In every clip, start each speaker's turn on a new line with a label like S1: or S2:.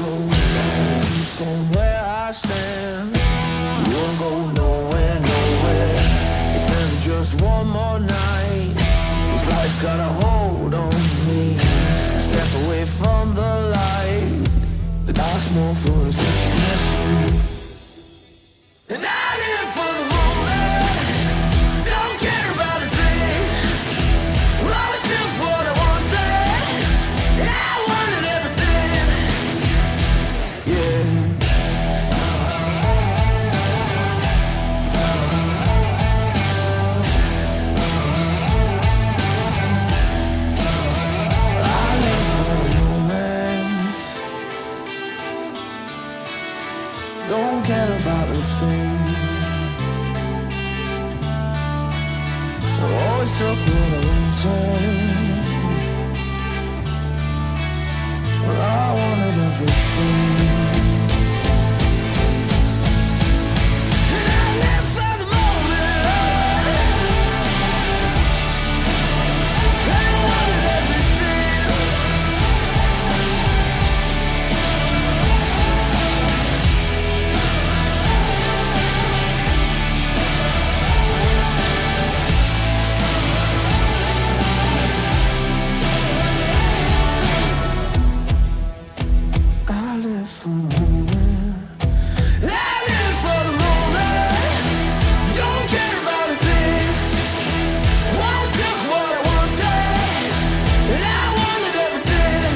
S1: goes on. If you stand where I stand, you won't go nowhere, nowhere. It's never just one more night. This life's got a hold on me. I step away from the light. The dark's more foolish what you can't see. And I live for the moment. Don't care about a thing. Well, I always took what I wanted. And I wanted everything. Yeah. I live for the moments. Don't care about a thing. I always took what I wanted. Well, I wanted everything. And I live for the moment. I wanted everything. I live for the moment. I live for the moment. Don't care about a thing. Always took what I wanted. And I wanted everything.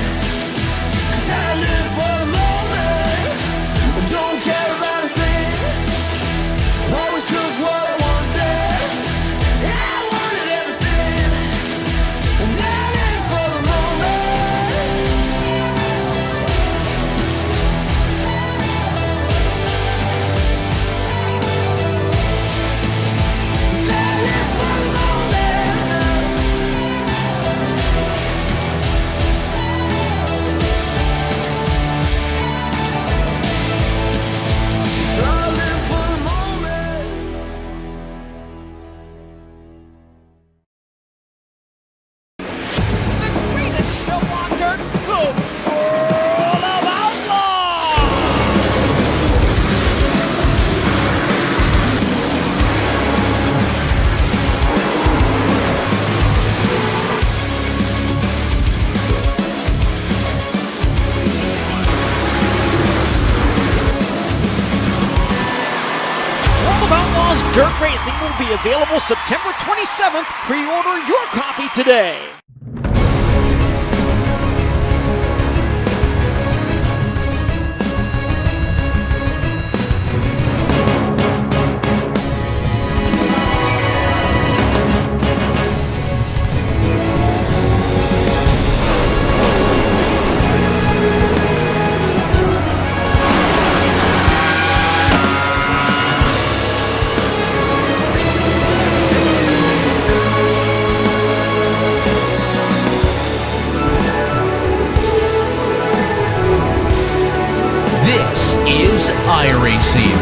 S1: 'Cause I live for the moment. Don't care about a thing. Always took what I wanted. And I wanted everything. And I live for the moment.
S2: World of Outlaws Dirt Racing will be available September 27th. Pre-order your copy today.
S3: This is iRacing.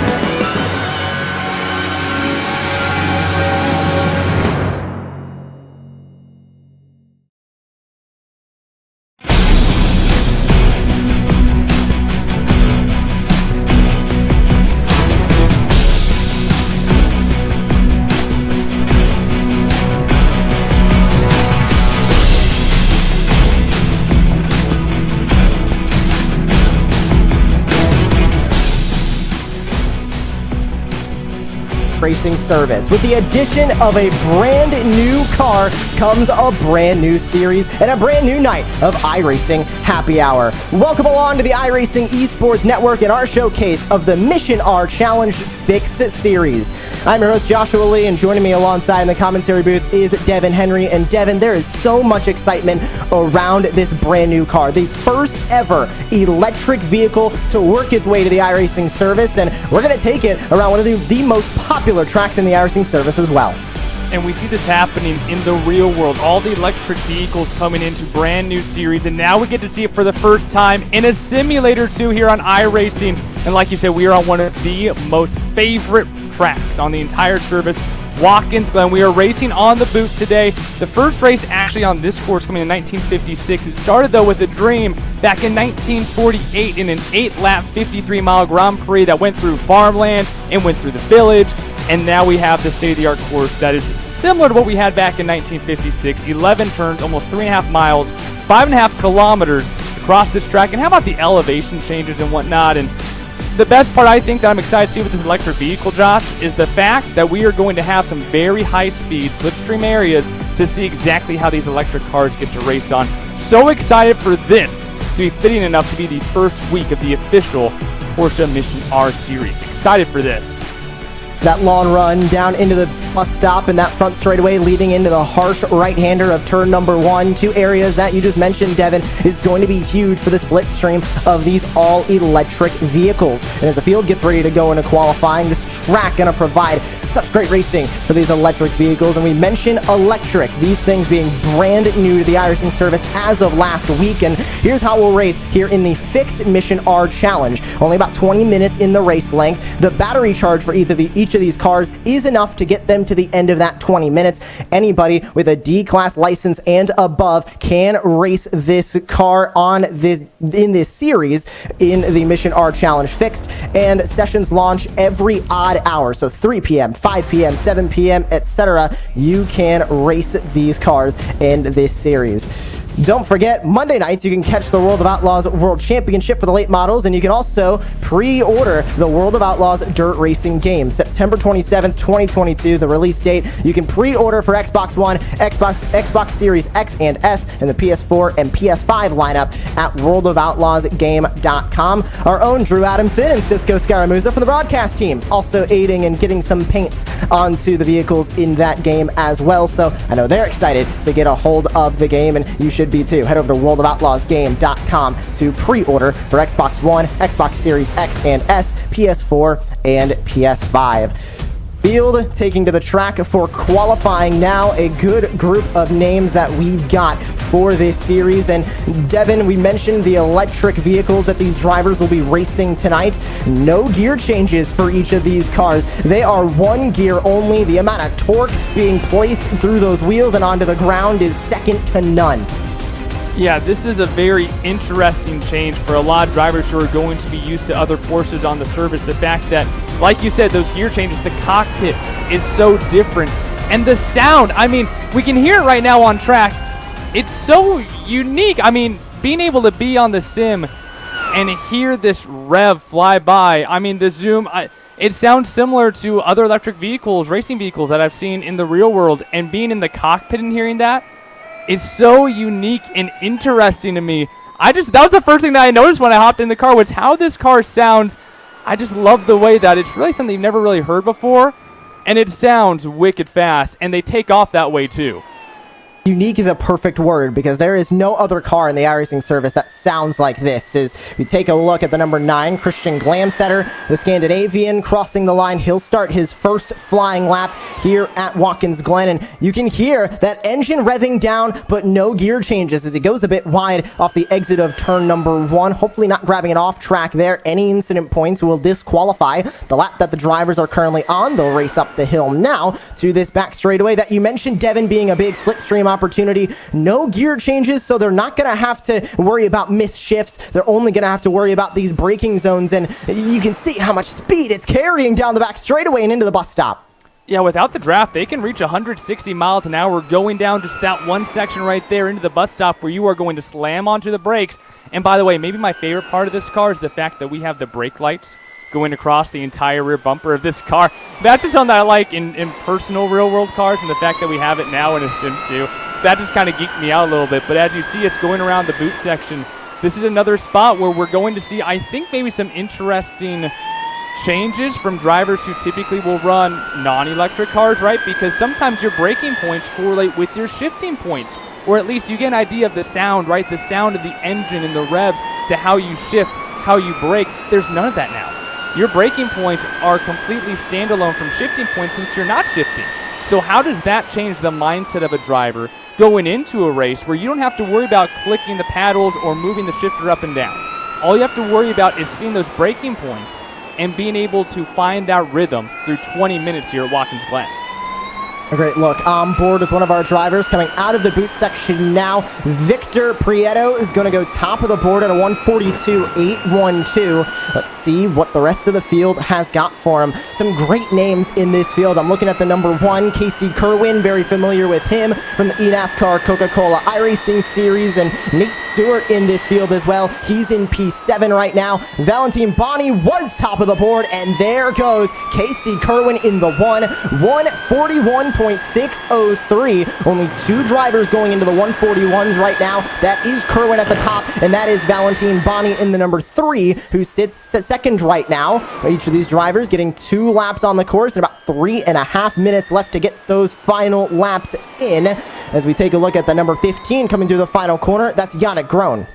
S4: Racing service. With the addition of a brand new car comes a brand new series and a brand new night of iRacing Happy Hour. Welcome along to the iRacing Esports Network and our showcase of the Mission R Challenge Fixed Series. I'm your host Joshua Lee, and joining me alongside in the commentary booth is Devin Henry. And Devin, there is so much excitement around this brand new car. The first ever electric vehicle to work its way to the iRacing service, and we're going to take it around one of the most popular tracks in the iRacing service as well.
S5: And we see this happening in the real world. All the electric vehicles coming into brand new series, and now we get to see it for the first time in a simulator too here on iRacing. And like you said, we are on one of the most favorite tracks on the entire service Watkins, Glen. We are racing on the boot today. The first race actually on this course coming in 1956. It started though with a dream back in 1948 in an 8-lap 53-mile Grand Prix that went through farmland and went through the village. And now we have the state-of-the-art course that is similar to what we had back in 1956. 11 turns, almost 3.5 miles, 5.5 kilometers across this track. And how about the elevation changes and whatnot? And the best part I think that I'm excited to see with this electric vehicle, Josh, is the fact that we are going to have some very high-speed slipstream areas to see exactly how these electric cars get to race on. So excited for this to be fitting enough to be the first week of the official Porsche Mission R Series. Excited for this.
S4: That long run down into the bus stop and that front straightaway leading into the harsh right-hander of turn number 1. 2 areas that you just mentioned, Devin, is going to be huge for the slipstream of these all-electric vehicles. And as the field gets ready to go into qualifying, this track going to provide such great racing for these electric vehicles. And we mentioned electric, these things being brand new to the iRacing service as of last week. And here's how we'll race here in the fixed Mission R Challenge. Only about 20 minutes in the race length. The battery charge for each of these cars is enough to get them to the end of that 20 minutes. Anybody with a D-Class license and above can race this car in this series in the Mission R Challenge fixed. And sessions launch every odd hour, so 3 p.m., 5 p.m., 7 p.m., etc. You can race these cars in this series. Don't forget, Monday nights you can catch the World of Outlaws World Championship for the late models, and you can also pre-order the World of Outlaws Dirt Racing game. September 27th, 2022, the release date. You can pre-order for Xbox One, Xbox Series X and S, and the PS4 and PS5 lineup at worldofoutlaws.game.com. Our own Drew Adamson and Cisco Scaramuza from the broadcast team also aiding and getting some paints onto the vehicles in that game as well. So I know they're excited to get a hold of the game, and you should be too. Head over to worldofoutlaws.game.com to pre-order for Xbox One, Xbox Series X and S, PS4, and PS5. Field taking to the track for qualifying now. A good group of names that we've got for this series. And Devin, we mentioned the electric vehicles that these drivers will be racing tonight. No gear changes for each of these cars. They are one gear only. The amount of torque being placed through those wheels and onto the ground is second to none.
S5: Yeah, this is a very interesting change for a lot of drivers who are going to be used to other Porsches on the service. The fact that, like you said, those gear changes, the cockpit is so different. And the sound, I mean, we can hear it right now on track. It's so unique. I mean, being able to be on the sim and hear this rev fly by, I mean, the zoom, it sounds similar to other electric vehicles, racing vehicles that I've seen in the real world. And being in the cockpit and hearing that, is so unique and interesting to me. That was the first thing that I noticed when I hopped in the car, was how this car sounds. I just love the way that it's really something you've never really heard before, and it sounds wicked fast, and they take off that way too.
S4: Unique is a perfect word, because there is no other car in the iRacing service that sounds like this. As we take a look at the number 9, Christian Glamsetter, the Scandinavian, crossing the line. He'll start his first flying lap here at Watkins Glen, and you can hear that engine revving down, but no gear changes as he goes a bit wide off the exit of turn number 1. Hopefully not grabbing it off track there. Any incident points will disqualify the lap that the drivers are currently on. They'll race up the hill now to this back straightaway that you mentioned, Devin, being a big slipstream opportunity. No gear changes, so they're not going to have to worry about missed shifts. They're only going to have to worry about these braking zones, and you can see how much speed it's carrying down the back straightaway and into the bus stop.
S5: Yeah, without the draft, they can reach 160 miles an hour going down just that one section right there into the bus stop where you are going to slam onto the brakes. And by the way, maybe my favorite part of this car is the fact that we have the brake lights going across the entire rear bumper of this car. That's just something I like in personal real-world cars, and the fact that we have it now in a sim too. That just kind of geeked me out a little bit. But as you see us going around the boot section, this is another spot where we're going to see, I think, maybe some interesting changes from drivers who typically will run non-electric cars, right? Because sometimes your braking points correlate with your shifting points, or at least you get an idea of the sound, right? The sound of the engine and the revs to how you shift, how you brake. There's none of that now. Your braking points are completely standalone from shifting points since you're not shifting. So how does that change the mindset of a driver going into a race where you don't have to worry about clicking the paddles or moving the shifter up and down? All you have to worry about is hitting those braking points and being able to find that rhythm through 20 minutes here at Watkins Glen.
S4: A great look on board with one of our drivers coming out of the boot section now. Victor Prieto is going to go top of the board at a 142.812. Let's see what the rest of the field has got for him. Some great names in this field. I'm looking at the number 1, Casey Kerwin, very familiar with him from the eNASCAR Coca-Cola iRacing Series, and Nate Stewart in this field as well. He's in P7 right now. Valentine Bonney was top of the board, and there goes Casey Kerwin in the 141.603. Only 2 drivers going into the 141s right now. That is Kerwin at the top, and that is Valentine Bonney in the number 3, who sits second right now. Each of these drivers getting 2 laps on the course and about 3.5 minutes left to get those final laps in. As we take a look at the number 15 coming through the final corner, that's Yannick Groen.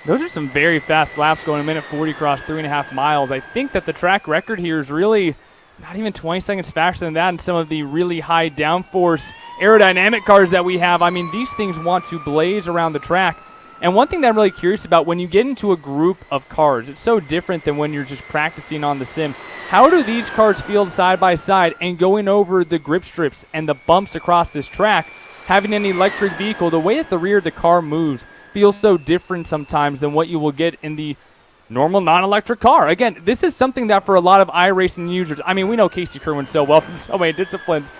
S5: Those are some very fast laps going a minute 40 across 3.5 miles. I think that the track record here is really not even 20 seconds faster than that in some of the really high downforce aerodynamic cars that we have. I mean, these things want to blaze around the track. And one thing that I'm really curious about, when you get into a group of cars, it's so different than when you're just practicing on the sim. How do these cars feel side by side and going over the grip strips and the bumps across this track? Having an electric vehicle, the way that the rear of the car moves feels so different sometimes than what you will get in the normal non-electric car. Again, this is something that for a lot of iRacing users, I mean, we know Casey Kerwin so well from so many disciplines.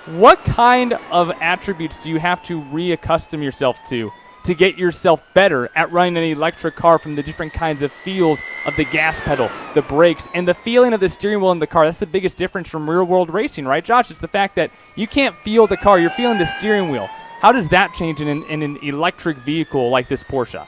S5: What kind of attributes do you have to reaccustom yourself to get yourself better at running an electric car, from the different kinds of feels of the gas pedal, the brakes, and the feeling of the steering wheel in the car? That's the biggest difference from real-world racing, right, Josh? It's the fact that you can't feel the car, you're feeling the steering wheel. How does that change in an electric vehicle like this Porsche?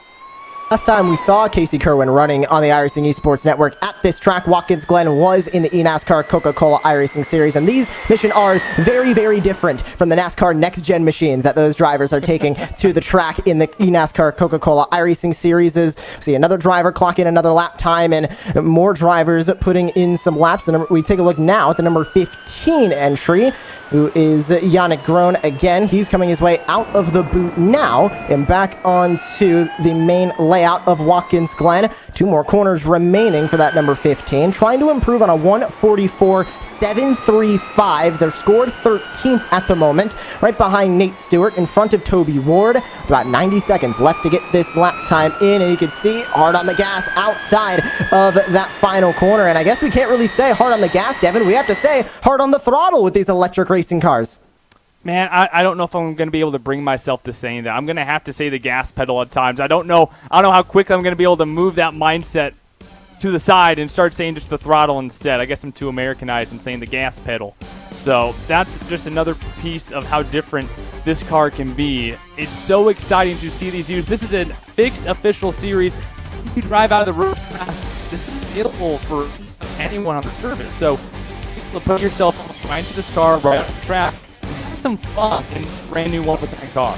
S4: Last time we saw Casey Kerwin running on the iRacing Esports Network at this track, Watkins Glen was in the eNASCAR Coca-Cola iRacing Series, and these Mission Rs very, very different from the NASCAR next-gen machines that those drivers are taking to the track in the eNASCAR Coca-Cola iRacing Series. Is see another driver clock in another lap time, and more drivers putting in some laps. And we take a look now at the number 15 entry, who is Yannick Groen again. He's coming his way out of the boot now and back onto the main layout of Watkins Glen. 2 more corners remaining for that number 15. Trying to improve on a 144.735. They're scored 13th at the moment, right behind Nate Stewart, in front of Toby Ward. About 90 seconds left to get this lap time in, and you can see hard on the gas outside of that final corner. And I guess we can't really say hard on the gas, Devin. We have to say hard on the throttle with these electric racing cars.
S5: Man, I don't know if I'm going to be able to bring myself to saying that. I'm going to have to say the gas pedal at times. I don't know how quick I'm going to be able to move that mindset to the side and start saying just the throttle instead. I guess I'm too Americanized in saying the gas pedal. So that's just another piece of how different this car can be. It's so exciting to see these used. This is a fixed official series. You drive out of the road class. This is available for anyone on the surface. So you put yourself right into this car, right on the track, have some fun in this brand new 1% car.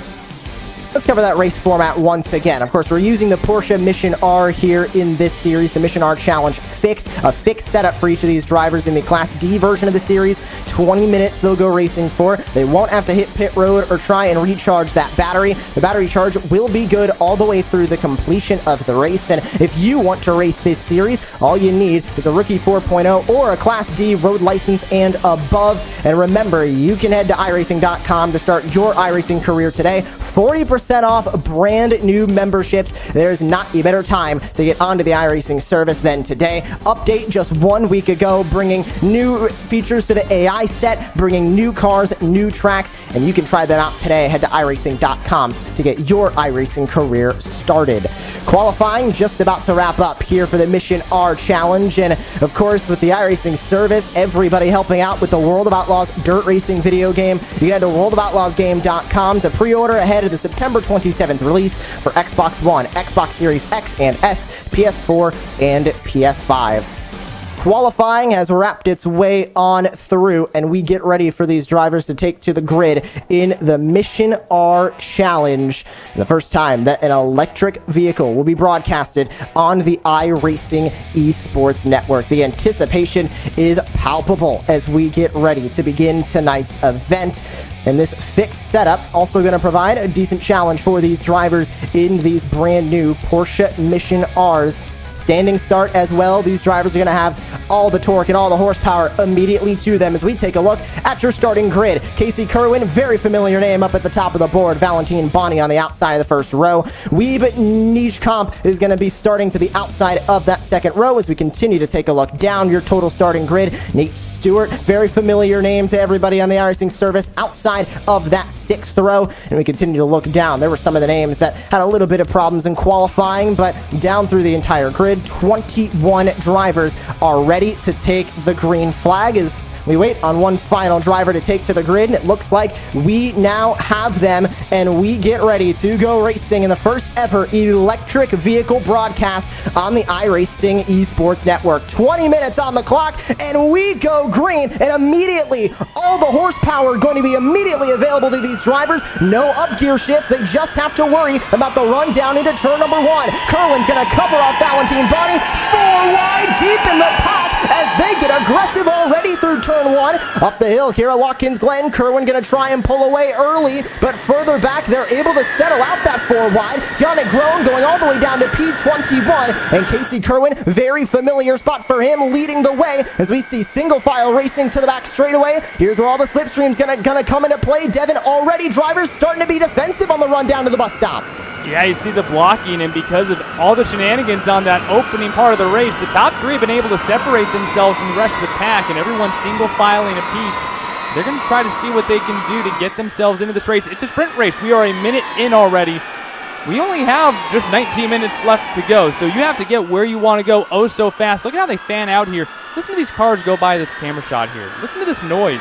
S4: Let's cover that race format once again. Of course, we're using the Porsche Mission R here in this series, the Mission R Challenge Fixed, a fixed setup for each of these drivers in the Class D version of the series. 20 minutes they'll go racing for. They won't have to hit pit road or try and recharge that battery. The battery charge will be good all the way through the completion of the race. And if you want to race this series, all you need is a Rookie 4.0 or a Class D road license and above. And remember, you can head to iRacing.com to start your iRacing career today. 40% off brand new memberships. There's not a better time to get onto the iRacing service than today. Update just 1 week ago, bringing new features to the AI set, bringing new cars, new tracks, and you can try them out today. Head to iRacing.com to get your iRacing career started. Qualifying just about to wrap up here for the Mission R Challenge, and of course with the iRacing service, everybody helping out with the World of Outlaws dirt racing video game. You can head to worldofoutlaws.game.com to pre-order ahead of the September 27th release for Xbox One, Xbox Series X and S, PS4, and PS5. Qualifying has wrapped its way on through, and we get ready for these drivers to take to the grid in the Mission R Challenge. The first time that an electric vehicle will be broadcasted on the iRacing Esports Network. The anticipation is palpable as we get ready to begin tonight's event. And this fixed setup also going to provide a decent challenge for these drivers in these brand new Porsche Mission Rs. Standing start as well. These drivers are going to have all the torque and all the horsepower immediately to them as we take a look at your starting grid. Casey Kerwin, very familiar name up at the top of the board. Valentine Bonney on the outside of the first row. Weeb Nijkamp is going to be starting to the outside of that second row as we continue to take a look down your total starting grid. Nate Stewart, very familiar name to everybody on the iRacing service, outside of that sixth row. And we continue to look down. There were some of the names that had a little bit of problems in qualifying, but down through the entire grid, 21 drivers are ready to take the green flag as we wait on one final driver to take to the grid, and it looks like we now have them, and we get ready to go racing in the first ever electric vehicle broadcast on the iRacing Esports Network. 20 minutes on the clock, and we go green, and immediately all the horsepower going to be immediately available to these drivers. No up gear shifts. They just have to worry about the run down into turn number one. Kerwin's going to cover off Valentine Bonney. 4 wide, deep in the pack as they get aggressive already through turn one. Up the hill here at Watkins Glen. Kerwin going to try and pull away early, but further back they're able to settle out that 4 wide. Yannick Groen going all the way down to P21, and Casey Kerwin, very familiar spot for him, leading the way as we see single file racing to the back straightaway. Here's where all the slipstream's gonna come into play. Devin, already drivers starting to be defensive on the run down to the bus stop.
S5: Yeah, you see the blocking, and because of all the shenanigans on that opening part of the race, the top three have been able to separate themselves from the rest of the pack, and everyone's single filing a piece. They're going to try to see what they can do to get themselves into this race. It's a sprint race. We are a minute in already. We only have just 19 minutes left to go, so you have to get where you want to go oh so fast. Look at how they fan out here. Listen to these cars go by this camera shot here. Listen to this noise.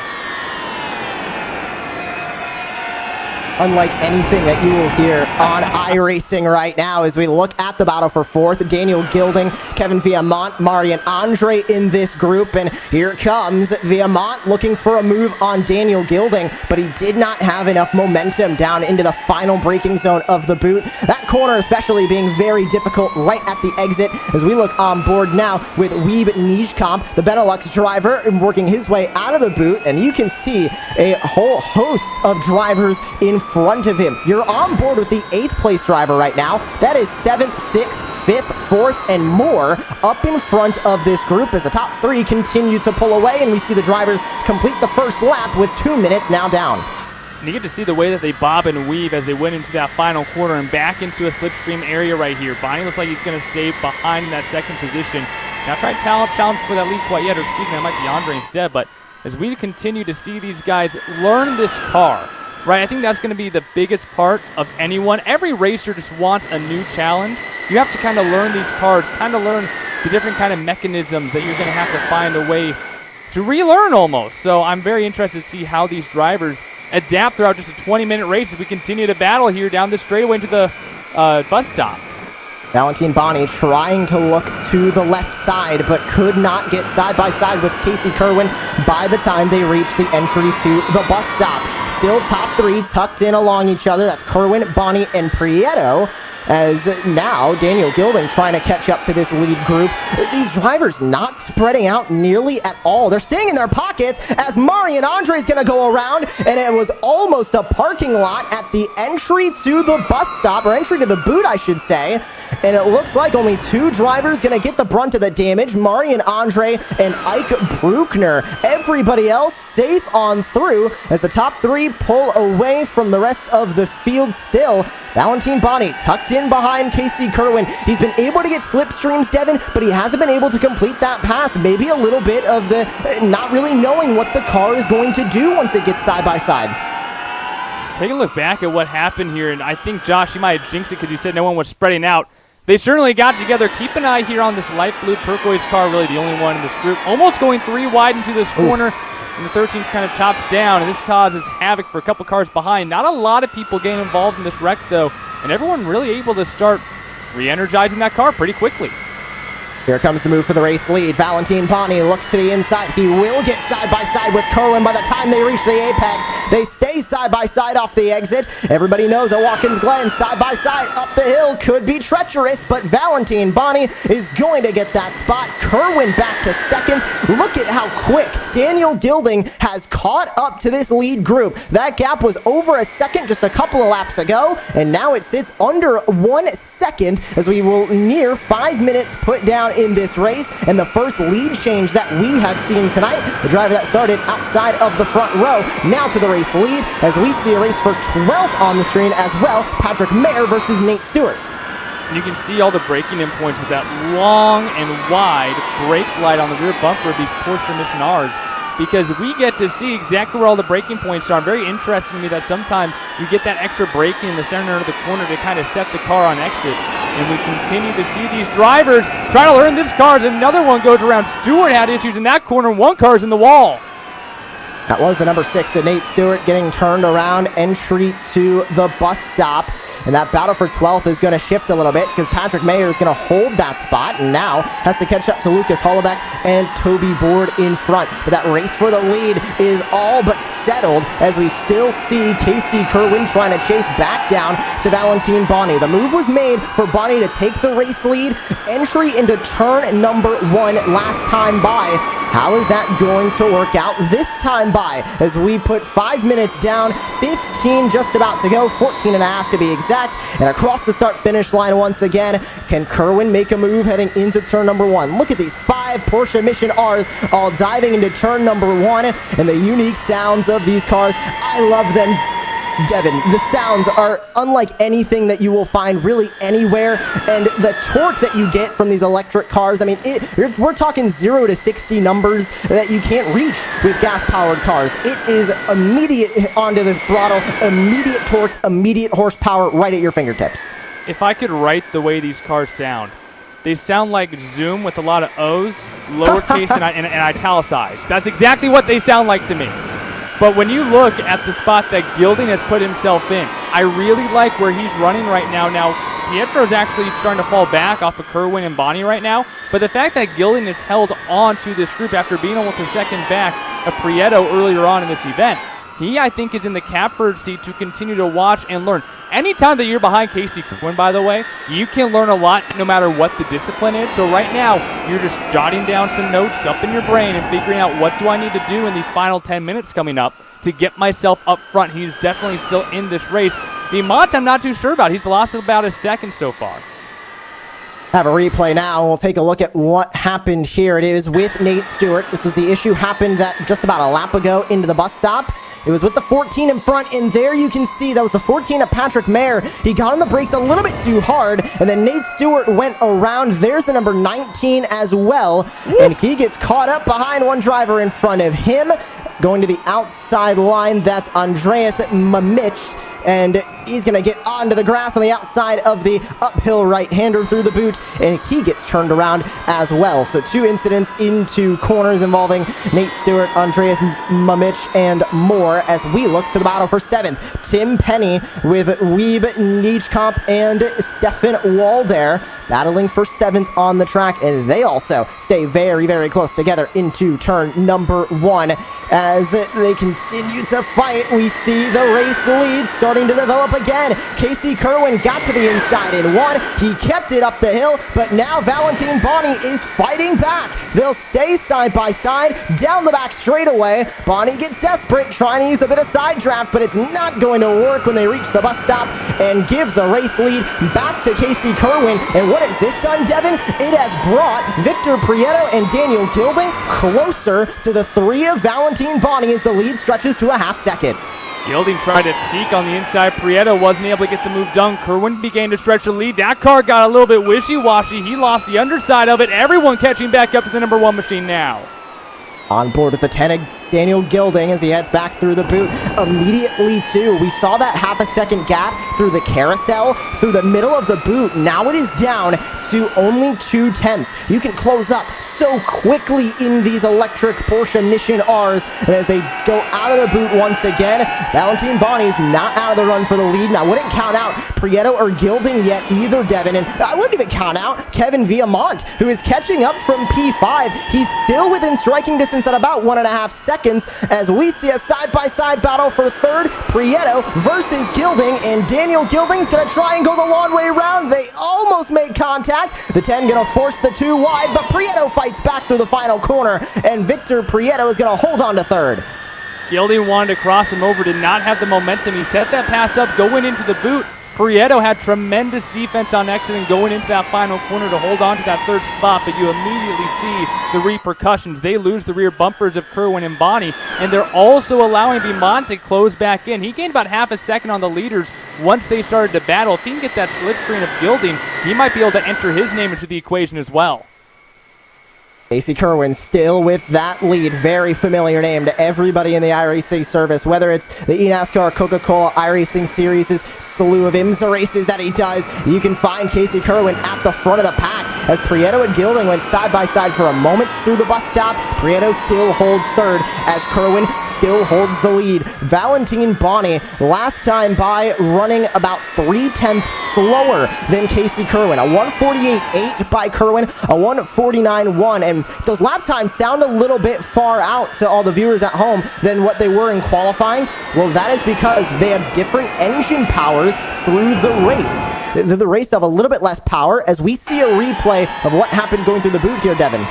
S4: Unlike anything that you will hear on iRacing right now as we look at the battle for fourth. Daniel Gilding, Kevin Viamont, Marian Andre in this group, and here comes Viamont looking for a move on Daniel Gilding, but he did not have enough momentum down into the final braking zone of the boot. That corner especially being very difficult right at the exit as we look on board now with Weeb Nijkamp, the Benelux driver, working his way out of the boot, and you can see a whole host of drivers in front of him. You're on board with the 8th place driver right now. That is 7th, 6th, 5th, 4th, and more up in front of this group as the top 3 continue to pull away, and we see the drivers complete the first lap with 2 minutes now down.
S5: And you get to see the way that they bob and weave as they went into that final corner and back into a slipstream area right here. Bonnie looks like he's going to stay behind in that second position. Now try challenge for that lead quite yet, or excuse me, that might be Andre instead, but as we continue to see these guys learn this car, right, I think that's going to be the biggest part of anyone. Every racer just wants a new challenge. You have to kind of learn these cars, kind of learn the different kind of mechanisms that you're going to have to find a way to relearn almost. So I'm very interested to see how these drivers adapt throughout just a 20-minute race as we continue to battle here down the straightaway into the bus stop.
S4: Valentine Bonney trying to look to the left side, but could not get side by side with Casey Kerwin by the time they reach the entry to the bus stop. Still top 3 tucked in along each other. That's Kerwin, Bonney, and Prieto. As now Daniel Gilding trying to catch up to this lead group. These drivers not spreading out nearly at all. They're staying in their pockets as Marian Andre is going to go around, and it was almost a parking lot at the entry to the bus stop, or entry to the boot, I should say. And it looks like only 2 drivers going to get the brunt of the damage, Marian Andre and Ike Bruckner. Everybody else safe on through as the top 3 pull away from the rest of the field still. Valentine Bonney tucked in behind Casey Kerwin. He's been able to get slipstreams, Devin, but he hasn't been able to complete that pass. Maybe a little bit of the not really knowing what the car is going to do once it gets side by side.
S5: Take a look back at what happened here, and I think, Josh, you might have jinxed it because you said no one was spreading out. They certainly got together. Keep an eye here on this light blue turquoise car, really the only one in this group. Almost going 3 wide into this corner, and the 13's kind of chops down, and this causes havoc for a couple cars behind. Not a lot of people getting involved in this wreck, though, and everyone really able to start re-energizing that car pretty quickly.
S4: Here comes the move for the race lead. Valentine Bonney looks to the inside. He will get side by side with Kerwin by the time they reach the apex. They stay side by side off the exit. Everybody knows a Watkins Glen side by side up the hill could be treacherous, but Valentine Bonney is going to get that spot. Kerwin back to second. Look at how quick Daniel Gilding has caught up to this lead group. That gap was over a second just a couple of laps ago, and now it sits under 1 second as we will near 5 minutes put down in this race, and the first lead change that we have seen tonight. The driver that started outside of the front row, now to the race lead, as we see a race for 12th on the screen as well. Patrick Mayer versus Nate Stewart.
S5: And you can see all the braking in points with that long and wide brake light on the rear bumper of these Porsche Mission Rs, because we get to see exactly where all the braking points are. Very interesting to me that sometimes you get that extra braking in the center of the corner to kind of set the car on exit. And we continue to see these drivers try to learn this car as another one goes around. Stewart had issues in that corner, and one car's in the wall.
S4: That was the number 6 of Nate Stewart getting turned around, entry to the bus stop. And that battle for 12th is going to shift a little bit because Patrick Mayer is going to hold that spot and now has to catch up to Lucas Hollebeck and Toby Board in front. But that race for the lead is all but settled as we still see Casey Kerwin trying to chase back down to Valentine Bonney. The move was made for Bonney to take the race lead. Entry into turn number 1 last time by. How is that going to work out this time by? As we put 5 minutes down, 15 just about to go, 14 and a half to be exact. And across the start-finish line once again, can Kerwin make a move heading into turn number 1? Look at these 5 Porsche Mission Rs all diving into turn number 1 and the unique sounds of these cars. I love them. Devin, the sounds are unlike anything that you will find really anywhere, and the torque that you get from these electric cars, I mean, we're talking 0 to 60 numbers that you can't reach with gas-powered cars. It is immediate onto the throttle, immediate torque, immediate horsepower right at your fingertips.
S5: If I could write the way these cars sound, they sound like Zoom with a lot of O's, lowercase and italicized. That's exactly what they sound like to me. But when you look at the spot that Gilding has put himself in, I really like where he's running right now. Now, Pietro's actually starting to fall back off of Kerwin and Bonney right now, but the fact that Gilding has held on to this group after being almost a second back of Prieto earlier on in this event, he, I think, is in the catbird seat to continue to watch and learn. Anytime that you're behind Casey Kerwin, by the way, you can learn a lot no matter what the discipline is. So right now, you're just jotting down some notes up in your brain and figuring out what do I need to do in these final 10 minutes coming up to get myself up front. He's definitely still in this race. Vimont, I'm not too sure about. He's lost about a second so far.
S4: Have a replay now. We'll take a look at what happened here. It is with Nate Stewart. This was the issue happened that just about a lap ago into the bus stop. It was with the 14 in front, and there you can see that was the 14 of Patrick Mayer. He got on the brakes a little bit too hard, and then Nate Stewart went around. There's the number 19 as well, and he gets caught up behind one driver in front of him. Going to the outside line, that's Andreas Mamich. And he's going to get onto the grass on the outside of the uphill right-hander through the boot, and he gets turned around as well. So 2 incidents into corners involving Nate Stewart, Andreas Mamich, and more as we look to the battle for 7th. Tim Penny with Wiebe Nietzkamp and Stefan Walder battling for 7th on the track, and they also stay very, very close together into turn number 1. As they continue to fight, we see the race lead starting to develop again. Casey Kerwin got to the inside in 1. He kept it up the hill, but now Valentine Bonney is fighting back. They'll stay side by side down the back straightaway. Bonney gets desperate, trying to use a bit of side draft, but it's not going to work when they reach the bus stop and give the race lead back to Casey Kerwin. And what has this done, Devin? It has brought Victor Prieto and Daniel Gilding closer to the 3 of Valentine Bonney as the lead stretches to a half second.
S5: Gilding tried to peek on the inside. Prieto wasn't able to get the move done. Kerwin began to stretch the lead. That car got a little bit wishy-washy. He lost the underside of it. Everyone catching back up to the number 1 machine now.
S4: On board with the 10, Daniel Gilding as he heads back through the boot. Immediately, too, we saw that half a second gap through the carousel, through the middle of the boot. Now it is down to only 0.2. You can close up so quickly in these electric Porsche Mission Rs. And as they go out of the boot once again, Valentine Bonney's not out of the run for the lead. And I wouldn't count out Prieto or Gilding yet either, Devin. And I wouldn't even count out Kevin Viamont, who is catching up from P5. He's still within striking distance at about 1.5 seconds as we see a side-by-side battle for 3rd. Prieto versus Gilding, and Daniel Gilding's going to try and go the long way around. They almost make contact. The 10 going to force the 2 wide, but Prieto fights back through the final corner, and Victor Prieto is going to hold on to 3rd.
S5: Gilding wanted to cross him over, did not have the momentum. He set that pass up going into the boot, Prieto had tremendous defense on exit and going into that final corner to hold on to that third spot, but you immediately see the repercussions. They lose the rear bumpers of Kerwin and Bonnie, and they're also allowing Beaumont to close back in. He gained about half a second on the leaders once they started to battle. If he can get that slipstream of Gilding, he might be able to enter his name into the equation as well.
S4: Casey Kerwin still with that lead. Very familiar name to everybody in the iRacing service, whether it's the eNASCAR Coca-Cola iRacing Series' slew of IMSA races that he does. You can find Casey Kerwin at the front of the pack as Prieto and Gilding went side by side for a moment through the bus stop. Prieto still holds third as Kerwin still holds the lead. Valentine Bonnie last time by running about 3/10 slower than Casey Kerwin. A 1:48.8 by Kerwin, a 1:49.1, and those lap times sound a little bit far out to all the viewers at home than what they were in qualifying. Well, that is because they have different engine powers through the race. The race have a little bit less power as we see a replay of what happened going through the boot here, Devin.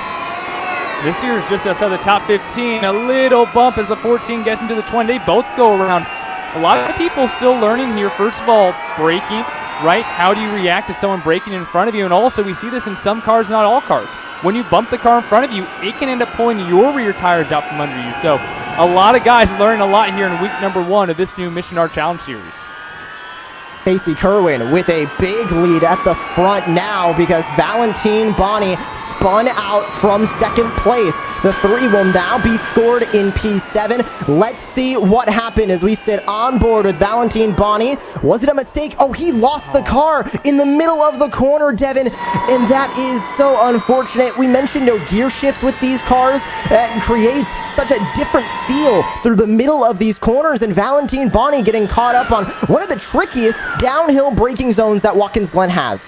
S5: This year is just outside the top 15. A little bump as the 14 gets into the 20. They both go around. A lot of people still learning here. First of all, braking, right? How do you react to someone braking in front of you? And also, we see this in some cars, not all cars. When you bump the car in front of you, it can end up pulling your rear tires out from under you. So a lot of guys learning a lot here in week number 1 of this new Mission R Challenge Series.
S4: Casey Kerwin with a big lead at the front now because Valentine Bonnie spun out from second place. The 3 will now be scored in P7. Let's see what happened as we sit on board with Valentine Bonnie. Was it a mistake? Oh, he lost the car in the middle of the corner, Devin, and that is so unfortunate. We mentioned no gear shifts with these cars. That creates such a different feel through the middle of these corners, and Valentine Bonnie getting caught up on one of the trickiest downhill braking zones that Watkins Glen has.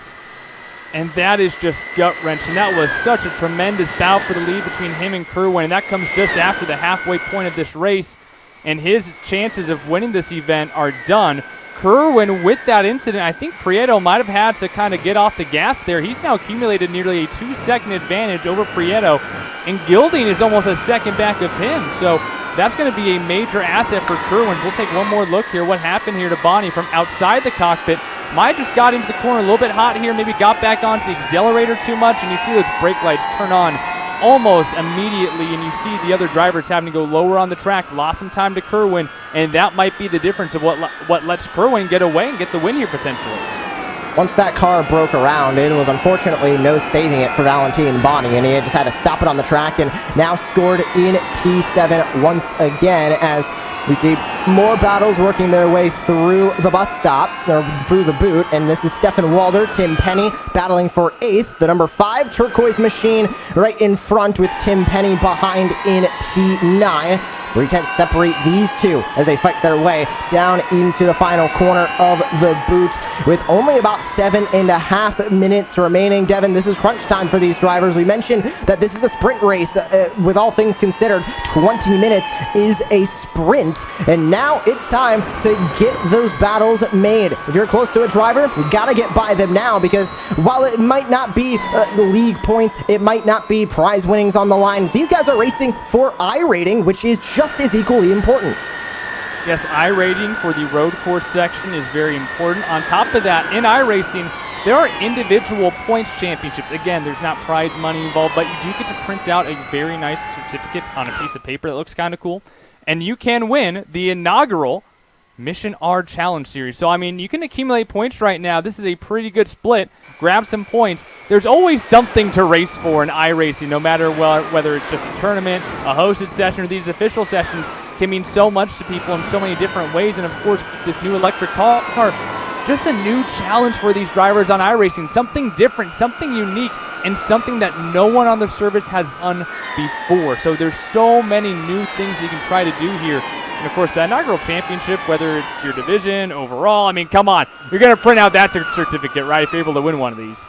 S5: And that is just gut-wrenching. That was such a tremendous bout for the lead between him and Kerwin, and that comes just after the halfway point of this race, and his chances of winning this event are done. Kerwin, with that incident, I think Prieto might have had to kind of get off the gas there. He's now accumulated nearly a 2-second advantage over Prieto, and Gilding is almost a second back of him. So that's going to be a major asset for Kerwin. We'll take one more look here. What happened here to Bonnie from outside the cockpit. Might have just got into the corner a little bit hot here, maybe got back onto the accelerator too much, and you see those brake lights turn on almost immediately, and you see the other drivers having to go lower on the track. Lost some time to Kerwin, and that might be the difference of what lets Kerwin get away and get the win here potentially.
S4: Once that car broke around, it was unfortunately no saving it for Valentine Bonnie, and he just had to stop it on the track, and now scored in P7 once again as we see more battles working their way through the bus stop, or through the boot, and this is Stefan Walder, Tim Penny battling for 8th. The number 5 turquoise machine right in front with Tim Penny behind in P9. Breakheads separate these two as they fight their way down into the final corner of the boot with only about 7.5 minutes remaining. Devin, this is crunch time for these drivers. We mentioned that this is a sprint race. With all things considered, 20 minutes is a sprint, and now it's time to get those battles made. If you're close to a driver, you gotta get by them now, because while it might not be league points, it might not be prize winnings on the line, these guys are racing for iRating, which is just as equally important.
S5: Yes, iRating for the road course section is very important. On top of that, in iRacing, there are individual points championships. Again, there's not prize money involved, but you do get to print out a very nice certificate on a piece of paper that looks kind of cool. And you can win the inaugural Mission R Challenge Series. So, I mean, you can accumulate points right now. This is a pretty good split. Grab some points. There's always something to race for in iRacing, no matter whether it's just a tournament, a hosted session, or these official sessions can mean so much to people in so many different ways. And, of course, this new electric car, just a new challenge for these drivers on iRacing. Something different, something unique, and something that no one on the service has done before. So there's so many new things you can try to do here. And, of course, the inaugural championship, whether it's your division, overall, I mean, come on. You're going to print out that certificate, right, if you're able to win one of these.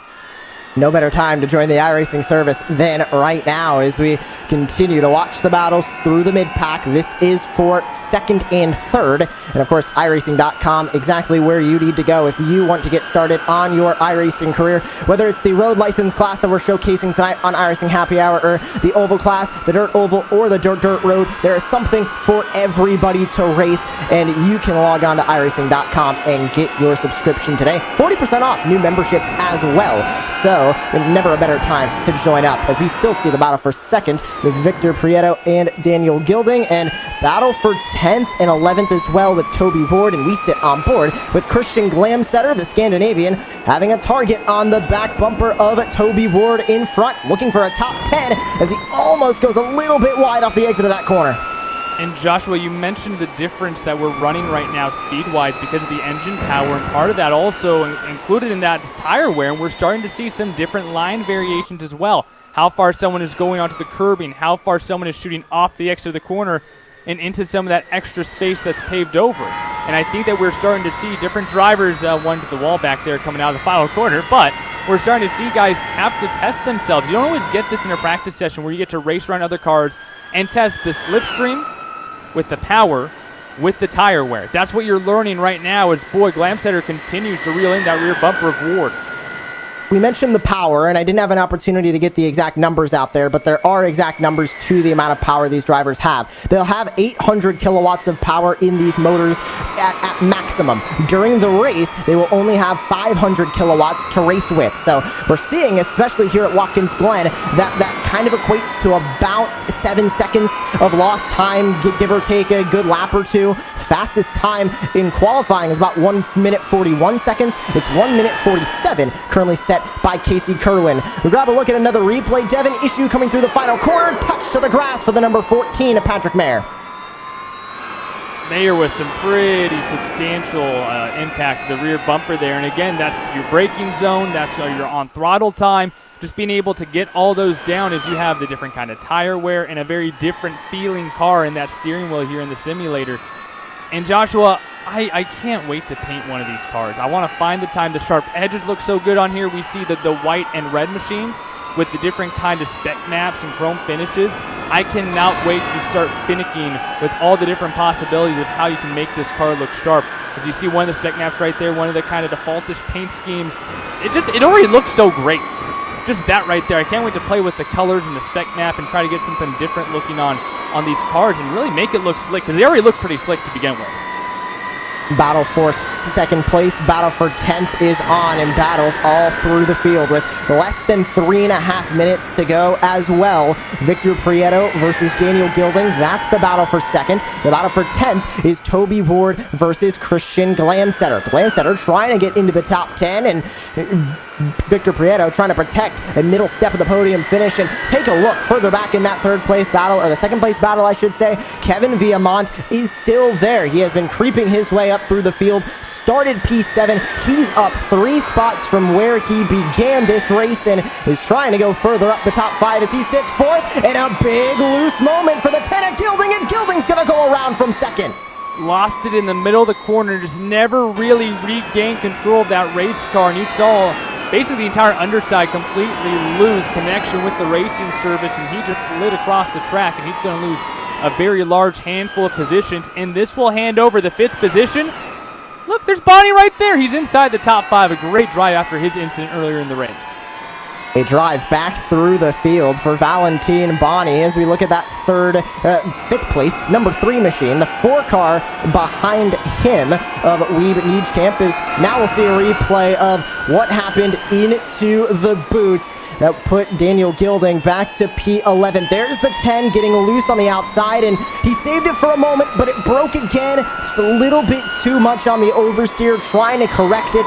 S4: no better time to join the iRacing service than right now as we continue to watch the battles through the mid-pack. This is for second and third. And of course, iRacing.com, exactly where you need to go if you want to get started on your iRacing career. Whether it's the road license class that we're showcasing tonight on iRacing Happy Hour, or the oval class, the dirt oval, or the dirt road, there is something for everybody to race. And you can log on to iRacing.com and get your subscription today. 40% off new memberships as well. So, never a better time to join up as we still see the battle for second with Victor Prieto and Daniel Gilding, and battle for 10th and 11th as well with Toby Ward, and we sit on board with Christian Glamsetter, the Scandinavian, having a target on the back bumper of Toby Ward in front, looking for a top 10 as he almost goes a little bit wide off the exit of that corner.
S5: And Joshua, you mentioned the difference that we're running right now speed-wise because of the engine power, and part of that also included in that is tire wear, and we're starting to see some different line variations as well. How far someone is going onto the curbing, how far someone is shooting off the exit of the corner and into some of that extra space that's paved over. And I think that we're starting to see different drivers, one to the wall back there coming out of the final corner, but we're starting to see guys have to test themselves. You don't always get this in a practice session where you get to race around other cars and test the slipstream with the power, with the tire wear. That's what you're learning right now as, boy, Glamsetter continues to reel in that rear bumper of Ward.
S4: We mentioned the power, and I didn't have an opportunity to get the exact numbers out there, but there are exact numbers to the amount of power these drivers have. They'll have 800 kilowatts of power in these motors at maximum. During the race, they will only have 500 kilowatts to race with. So we're seeing, especially here at Watkins Glen, that kind of equates to about 7 seconds of lost time, give or take a good lap or two. Fastest time in qualifying is about 1 minute 41 seconds. It's 1 minute 47 currently set by Casey Kerwin. We grab a look at another replay. Devin Issue coming through the final corner. Touch to the grass for the number 14 of Patrick Mayer.
S5: Mayer with some pretty substantial impact to the rear bumper there. And again, that's your braking zone. That's your on throttle time. Just being able to get all those down as you have the different kind of tire wear and a very different feeling car in that steering wheel here in the simulator. And Joshua, I can't wait to paint one of these cars. I want to find the time. The sharp edges look so good on here. We see the white and red machines with the different kind of spec maps and chrome finishes. I cannot wait to start finicking with all the different possibilities of how you can make this car look sharp. As you see one of the spec maps right there, one of the kind of defaultish paint schemes. It already looks so great. Just that right there. I can't wait to play with the colors and the spec map and try to get something different looking on these cars and really make it look slick, because they already look pretty slick to begin with.
S4: Battle for second place, battle for 10th is on, and battles all through the field with less than 3.5 minutes to go as well. Victor Prieto versus Daniel Gilding, that's the battle for second. The battle for 10th is Toby Ward versus Christian Glamsetter. Glamsetter trying to get into the top 10, and Victor Prieto trying to protect a middle step of the podium finish. And take a look further back in that third place battle, or the second place battle I should say. Kevin Viamont is still there. He has been creeping his way up through the field, started P7. He's up 3 spots from where he began this race and is trying to go further up the top 5 as he sits fourth, and a big loose moment for the 10 of Gilding, and Gilding's gonna go around from second.
S5: Lost it in the middle of the corner, just never really regained control of that race car, and you saw basically the entire underside completely lose connection with the racing surface, and he just slid across the track, and he's going to lose a very large handful of positions, and this will hand over the 5th position. Look, there's Bonnie right there. He's inside the top 5. A great drive after his incident earlier in the race.
S4: A drive back through the field for Valentin Bonnie as we look at that 5th place, number 3 machine. The 4 car behind him of Wiebe Nijkamp is now we'll see a replay of what happened into the boots that put Daniel Gilding back to P11. There's the 10 getting loose on the outside, and he saved it for a moment, but it broke again. Just a little bit too much on the oversteer, trying to correct it.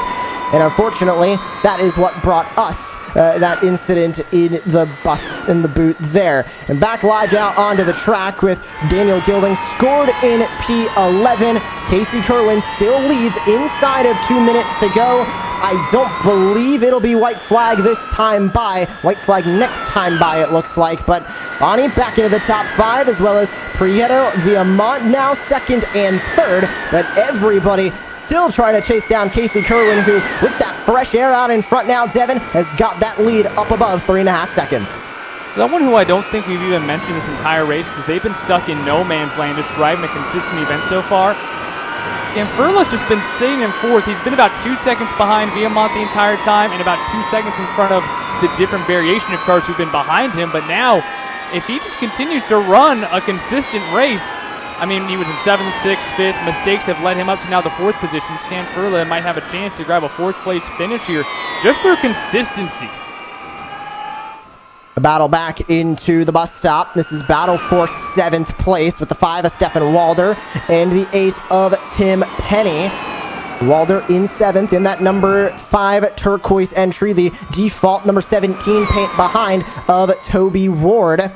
S4: And unfortunately, that is what brought us that incident in the bus, in the boot there. And back live now onto the track with Daniel Gilding scored in P11. Casey Kerwin still leads inside of 2 minutes to go. I don't believe it'll be white flag this time by. White flag next time by, it looks like. But Bonnie back into the top 5, as well as Prieto, Viamont now second and third. But everybody still trying to chase down Casey Kerwin, who with that fresh air out in front now. Devin has got that lead up above 3.5 seconds.
S5: Someone who I don't think we've even mentioned this entire race because they've been stuck in no man's land just driving a consistent event so far. Scanfurla's just been sitting in fourth. He's been about 2 seconds behind Viamont the entire time and about 2 seconds in front of the different variation of cars who've been behind him. But now, if he just continues to run a consistent race, I mean, he was in 7th, 6th, 5th. Mistakes have led him up to now the 4th position. Scanfurla might have a chance to grab a 4th place finish here just through consistency.
S4: A battle back into the bus stop. This is battle for 7th place with the 5 of Stefan Walder and the 8 of Tim Penny. Walder in 7th in that number 5 turquoise entry, the default number 17 paint behind of Toby Ward.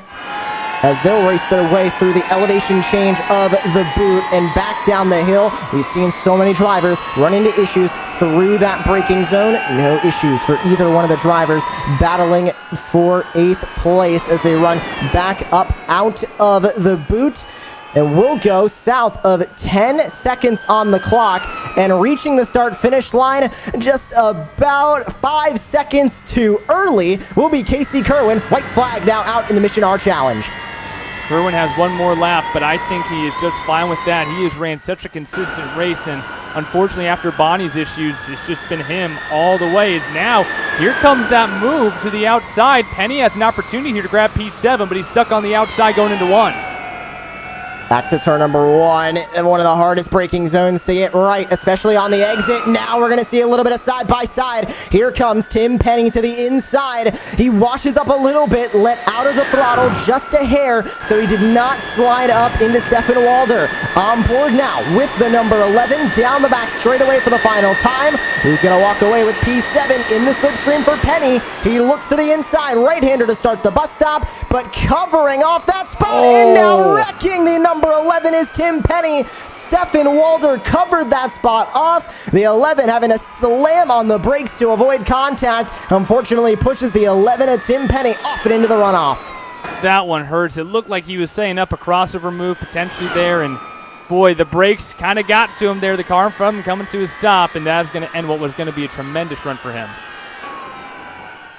S4: As they'll race their way through the elevation change of the boot and back down the hill. We've seen so many drivers run into issues through that braking zone. No issues for either one of the drivers battling for 8th place as they run back up out of the boot. And we'll go south of 10 seconds on the clock, and reaching the start-finish line just about 5 seconds too early will be Casey Kerwin. White flag now out in the Mission R Challenge.
S5: Kerwin has one more lap, but I think he is just fine with that. He has ran such a consistent race, and unfortunately after Bonnie's issues, it's just been him all the way. Is now, here comes that move to the outside. Penny has an opportunity here to grab P7, but he's stuck on the outside going into 1.
S4: Back to turn number 1, and one of the hardest braking zones to get right, especially on the exit. Now we're going to see a little bit of side-by-side. Here comes Tim Penny to the inside. He washes up a little bit, let out of the throttle just a hair, so he did not slide up into Stefan Walder. On board now with the number 11 down the back straightaway for the final time. He's going to walk away with P7 in the slipstream for Penny. He looks to the inside, right-hander to start the bus stop, but covering off that spot and now wrecking the number 11 is Tim Penny. Stefan Walder covered that spot off. The 11 having to slam on the brakes to avoid contact. Unfortunately pushes the 11 of Tim Penny off and into the runoff.
S5: That one hurts. It looked like he was setting up a crossover move potentially there, and boy, the brakes kind of got to him there. The car in front of him coming to a stop, and that's going to end what was going to be a tremendous run for him.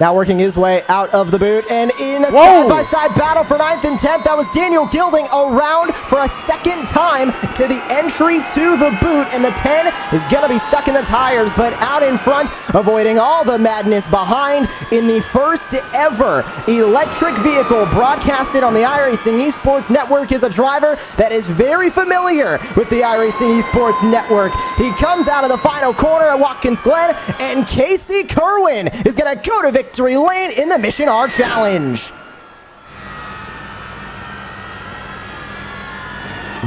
S4: Now working his way out of the boot and in a side-by-side battle for 9th and 10th. That was Daniel Gilding around for a second time to the entry to the boot, and the 10 is going to be stuck in the tires, but out in front, avoiding all the madness behind in the first ever electric vehicle broadcasted on the iRacing Esports Network is a driver that is very familiar with the iRacing Esports Network. He comes out of the final corner at Watkins Glen, and Casey Kerwin is going to go to victory lane in the Mission R Challenge.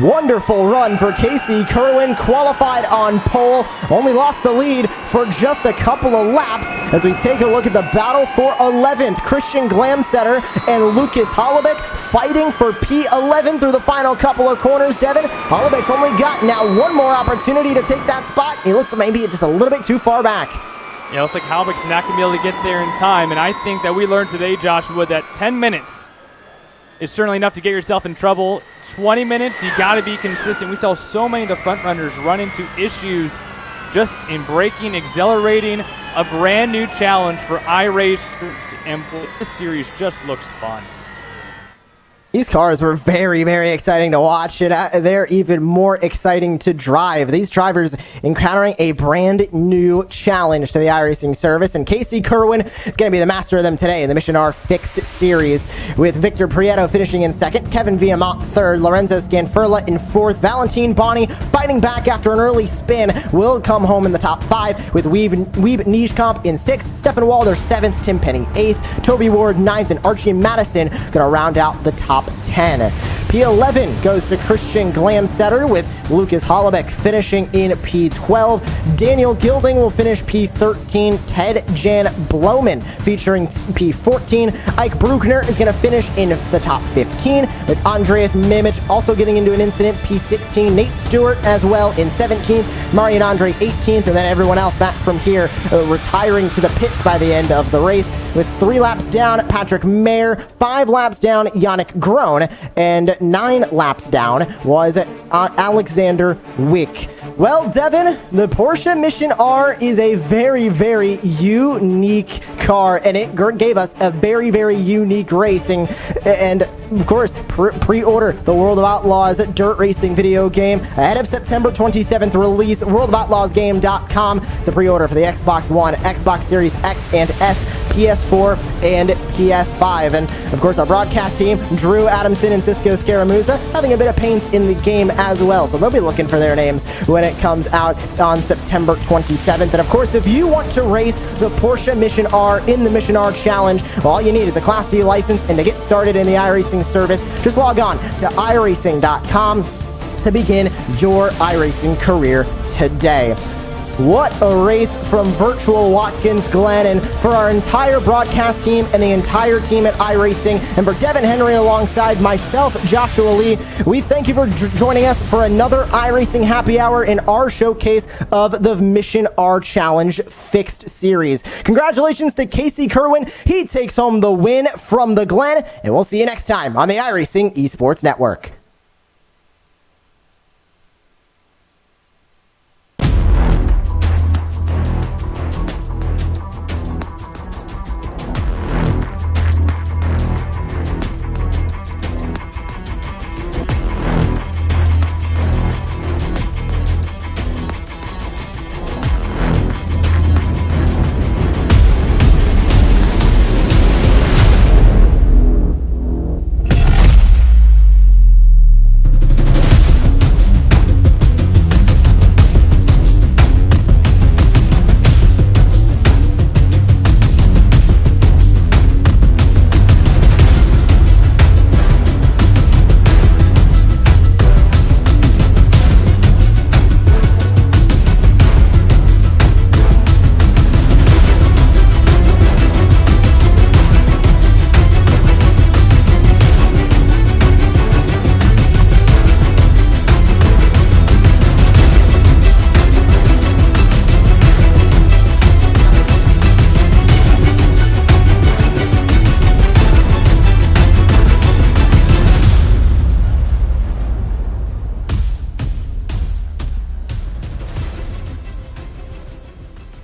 S4: Wonderful run for Casey Kerwin, qualified on pole, only lost the lead for just a couple of laps as we take a look at the battle for 11th. Christian Glamsetter and Lucas Hollebeck fighting for P11 through the final couple of corners. Devin, Hollebeck's only got now one more opportunity to take that spot. He looks maybe just a little bit too far back.
S5: Yeah, it looks like Hollebeck's not going to be able to get there in time, and I think that we learned today, Joshua, that 10 minutes is certainly enough to get yourself in trouble. 20 minutes, you got to be consistent. We saw so many of the front runners run into issues just in braking, accelerating. A brand new challenge for iRacers, and this series just looks fun.
S4: These cars were very, very exciting to watch, and they're even more exciting to drive. These drivers encountering a brand new challenge to the iRacing service, and Casey Kerwin is going to be the master of them today in the Mission R Fixed Series, with Victor Prieto finishing in 2nd, Kevin Viamont 3rd, Lorenzo Scanfurla in 4th, Valentin Bonnie fighting back after an early spin will come home in the top 5, with Wiebe Nijkamp in 6th, Stefan Walder 7th, Tim Penny 8th, Toby Ward 9th, and Archie Madison going to round out the top 10. P11 goes to Christian Glamsetter, with Lucas Hollebeck finishing in P12. Daniel Gilding will finish P13. Ted Jan Bloman featuring P14. Ike Bruckner is going to finish in the top 15, with Andreas Mimich also getting into an incident, P16. Nate Stewart as well in 17th. Marian Andre 18th, and then everyone else back from here retiring to the pits by the end of the race, with 3 laps down Patrick Mayer, 5 laps down Yannick Groen, and 9 laps down was Alexander Wick. Well, Devin, the Porsche Mission R is a very, very unique car, and it gave us a very, very unique racing. And, of course, pre-order the World of Outlaws dirt racing video game ahead of September 27th release. worldofoutlaws.game.com to pre-order for the Xbox One, Xbox Series X and S, PS4, and PS5. And, of course, our broadcast team, Drew Adamson and Cisco Scaramuza, having a bit of paints in the game as well. So they'll be looking for their names when it comes out on September 27th. And of course, if you want to race the Porsche Mission R in the Mission R Challenge, well, all you need is a Class D license, and to get started in the iRacing service, just log on to iRacing.com to begin your iRacing career today. What a race from virtual Watkins, Glen, and for our entire broadcast team and the entire team at iRacing, and for Devin Henry alongside myself, Joshua Lee, we thank you for joining us for another iRacing Happy Hour in our showcase of the Mission R Challenge Fixed Series. Congratulations to Casey Kerwin. He takes home the win from the Glen, and we'll see you next time on the iRacing Esports Network.